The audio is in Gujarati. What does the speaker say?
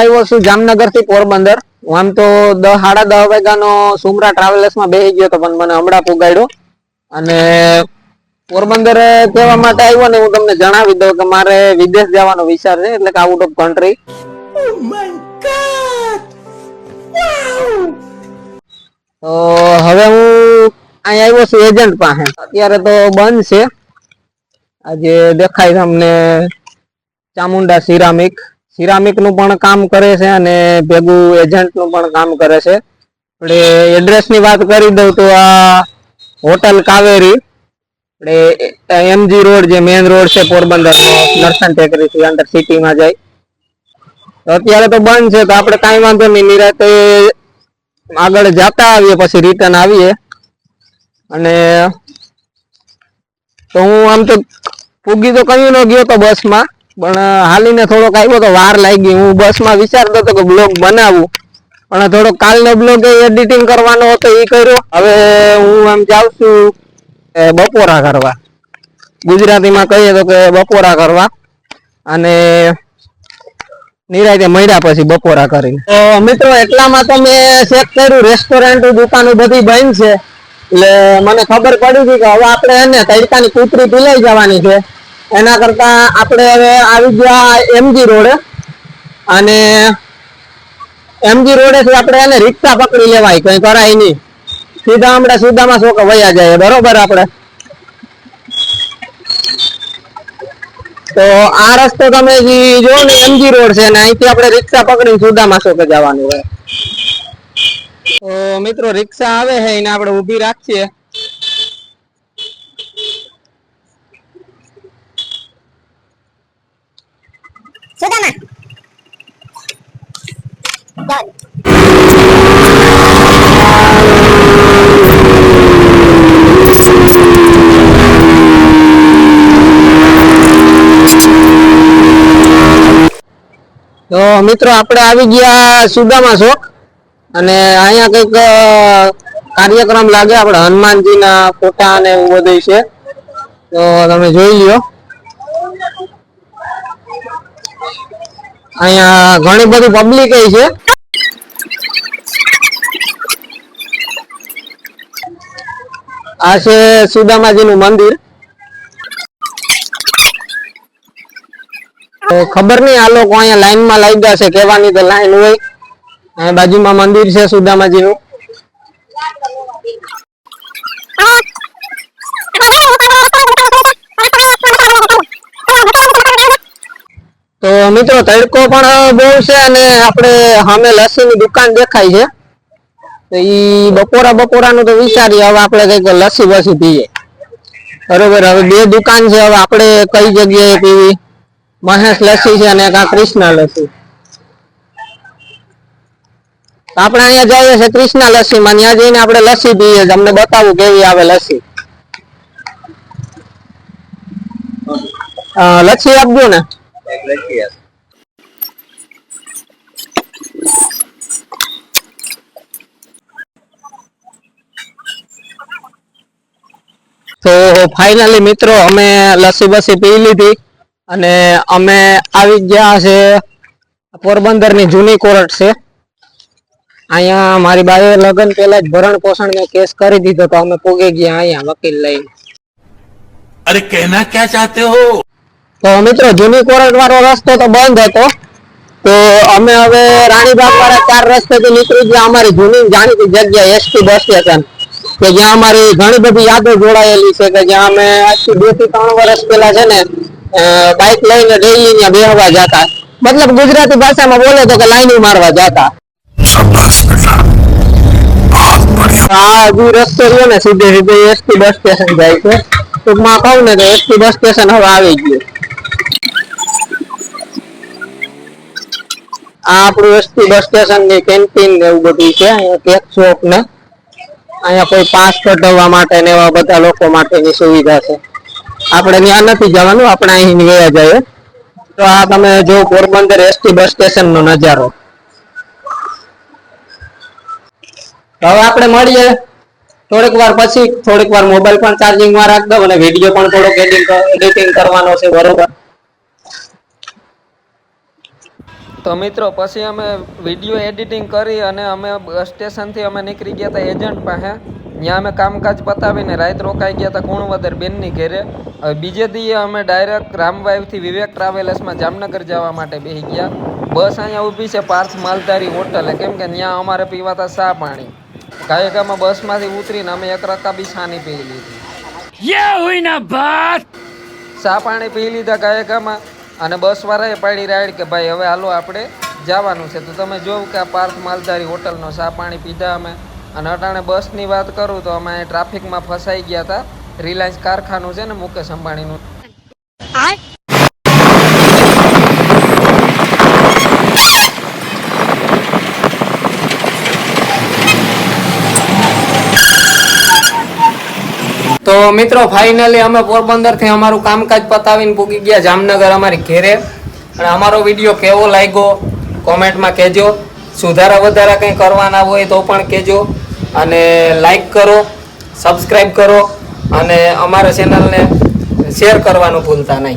આવ્યો છું જામનગર થી પોરબંદર. હું આમ તો 10:30 વાગ્યાનો સુમરા ટ્રાવેલર્સ માં બેસી ગયો તો, પણ મને હમણાં પુગાડ્યો. અને પોરબંદર કહેવા માટે આવ્યો ને, હું તમને જણાવી દઉં કે મારે વિદેશ જવાનો વિચાર છે, એટલે કે આઉટ ઓફ કન્ટ્રી. તો હવે હું અહીં આવ્યો છું એજન્ટ પાસે. અત્યારે તો બંધ છે. આજે દેખાય તમને ચામુંડા સિરામિક નું પણ કામ કરે છે અને ભેગું એજન્ટ નું પણ કામ કરે છે. આપણે એડ્રેસ ની વાત કરી દઉં તો આ હોટલ કાવેરી, આપણે એમજી રોડ જે મેઇન રોડ છે પોરબંદર નો, નરસન ટેકરી થી અંદર સિટી માં જાય. તો અત્યારે તો બંધ છે, તો આપણે કઈ વાંધો નહીં, નિરાતે આગળ જતા આવીએ, પછી રિટર્ન આવીએ. અને તો હું આમ તો પૂગી તો કયું ન ગયો તો બસ માં, પણ હાલીને થોડોક આવ્યો તો વાર લાગી. હું બસ માં વિચારતો હતો કે બ્લોગ બનાવું, પણ થોડોક કાલનો બ્લોગ એડિટિંગ કરવાનો હતો, એ કર્યો. હવે હું આમ જાઉં છું બપોરા કરવા, ગુજરાતીમાં કહીએ તો કે બપોરા કરવા. અને નિરાયતે મળ્યા પછી બપોરા કરીને. તો મિત્રો એટલામાં તો મેં ચેક કર્યું, રેસ્ટોરન્ટ દુકાનો બધી બંધ છે. એટલે મને ખબર પડી હતી કે હવે આપણે એને તડકાની કૂતરી પીલાઈ જવાની છે. એના કરતા આપણે હવે આવી ગયા એમજી રોડે, અને એમજી રોડે થી આપણે એને રિક્ષા પકડી લેવાય, કઈ કરાય નહીં. સીધા હમણાં સુદામાં શોક વયા જાય, બરોબર. આપણે તો આ રસ્તો તમે જો ને એમજી રોડ છે, ને અહીંથી આપણે રિક્ષા પકડીને સુદામાં શોકે જવાનું હોય. તો મિત્રો રિક્ષા આવે છે, એને આપણે ઊભી રાખીએ. તો મિત્રો આપણે આવી ગયા સુદામા ચોક, અને અહીંયા કઈક કાર્યક્રમ લાગે, આપણે હનુમાનજીના ફોટા અને એવું બધું છે. તો તમે જોઈ લ્યો, અહીંયા ઘણી બધી પબ્લિક છે. આ છે સુદામાજી નું મંદિર. ખબર નઈ આ લોકો અહીંયા લાઈન માં લાગ્યા છે, કેવાની તો લાઈન હોય. અહીં બાજુમાં મંદિર છે સુદામાજી નું. તો મિત્રો તડકો પણ બહુ છે, અને આપણે સામે લસ્સી ની દુકાન દેખાય છે. તો ઈ બપોરાનું તો વિચારીએ, હવે આપણે કઈક લસ્સી બસી પીએ, બરોબર. હવે બે દુકાન છે, હવે આપણે કઈ જગ્યાએ પીવી? મહેશ લસ્સી છે અને કૃષ્ણા લસ્સી. આપણે અહીંયા જઈએ છે કૃષ્ણા લસ્સી માં, ત્યાં જઈને આપણે લસ્સી પીએ. તમને બતાવું કેવી આવે લસ્સી. લસ્સી આપજો ને. તો ફાઇનલી મિત્રો અમે લસ્સી બસી પી લીધી, અને અમે આવી ગયા છે પોરબંદર ની જૂની કોર્ટ છે. અહીંયા મારી બાએ લગ્ન પહેલા જ ભરણ પોષણ નો કેસ કરી દીધો, તો અમે પોગી ગયા અહીંયા વકીલ લઈને. અરે કહેના ક્યાં ચાહતે હો? તો મિત્રો જૂની કોર્ટ વાળો રસ્તો તો બંધ હતો, તો અમે હવે રાણીબાગ વાળા 4 રસ્તેથી નીકળી ગયા અમારી જૂની જાણીતી જગ્યા એસટી બસ સ્ટેશન, કે જ્યાં અમારી ઘણી બધી યાદો જોડાયેલી છે. કે જ્યાં અમે આજથી 2 થી 3 વર્ષ પહેલા છે ને બાઇક લઈને ડેલી ત્યાં બેહવા જતા, મતલબ ગુજરાતી ભાષામાં બોલે તો કે લાઈન મારવા જતા. આ હજી રસ્તો રહ્યો ને સીધે એસટી બસ સ્ટેશન જાય છે. ટૂંકમાં કહું ને તો એસટી બસ સ્ટેશન હવે આવી ગયું. આ આપણું એસટી બસ સ્ટેશન ની કેન્ટીન ને એવું બધું છે. અહીંયા કેક શોપ ને અહીંયા કોઈ પાસ કઢાવવા માટે ને એવા બધા લોકો માટેની સુવિધા છે. આપણે ત્યાં નથી જવાનું, આપણે અહીં ગયા જઈએ. તો આ તમે જો પોરબંદર એસટી બસ સ્ટેશન નો નજારો. હવે આપણે મળીએ થોડીક વાર પછી. થોડીક વાર મોબાઈલ પણ ચાર્જિંગ માં રાખ દઉં, અને વિડીયો પણ થોડોક એડિટિંગ કરવાનો છે, બરોબર. તો તો મિત્રો પછી અમે વિડીયો એડિટિંગ કરી અને અમે બસ સ્ટેશનથી અમે નીકળી ગયા હતા એજન્ટ પાસે. ત્યાં અમે કામકાજ પતાવીને રાત રોકાઈ ગયા હતા કુણવદર બેનની ઘેરે. હવે બીજે દીએ અમે ડાયરેક્ટ રામવાઈથી વિવેક ટ્રાવેલર્સમાં જામનગર જવા માટે બેસી ગયા. બસ અહીંયા ઊભી છે પાર્થ માલધારી હોટલે, કેમ કે ત્યાં અમારે પીવાતા ચા પાણી. ગાયકામાં બસમાંથી ઉતરીને અમે એક રકાબી છાની પી લીધી. ચા પાણી પી લીધા ગાયકામાં અને બસવાળાએ પાડી રાઈડ કે ભાઈ હવે હાલો આપણે જવાનું છે. તો તમે જોવું કે આ પાર્થ માલધારી હોટલનો ચા પાણી પીધા અમે. અને અટાણે બસની વાત કરું તો અમે ટ્રાફિકમાં ફસાઈ ગયા હતા. રિલાયન્સ કારખાનું છે ને મુકેશ અંબાણીનું. તો મિત્રો ફાઇનલી અમે પોરબંદરથી અમારું કામકાજ પતાવીને પૂગી ગયા જામનગર અમારી ઘેરે. અને અમારો વિડીયો કેવો લાગ્યો કોમેન્ટમાં કહેજો. સુધારા વધારા કંઈ કરવાના હોય તો પણ કહેજો. અને લાઈક કરો, સબસ્ક્રાઈબ કરો અને અમારા ચેનલને શેર કરવાનું ભૂલતા નહીં.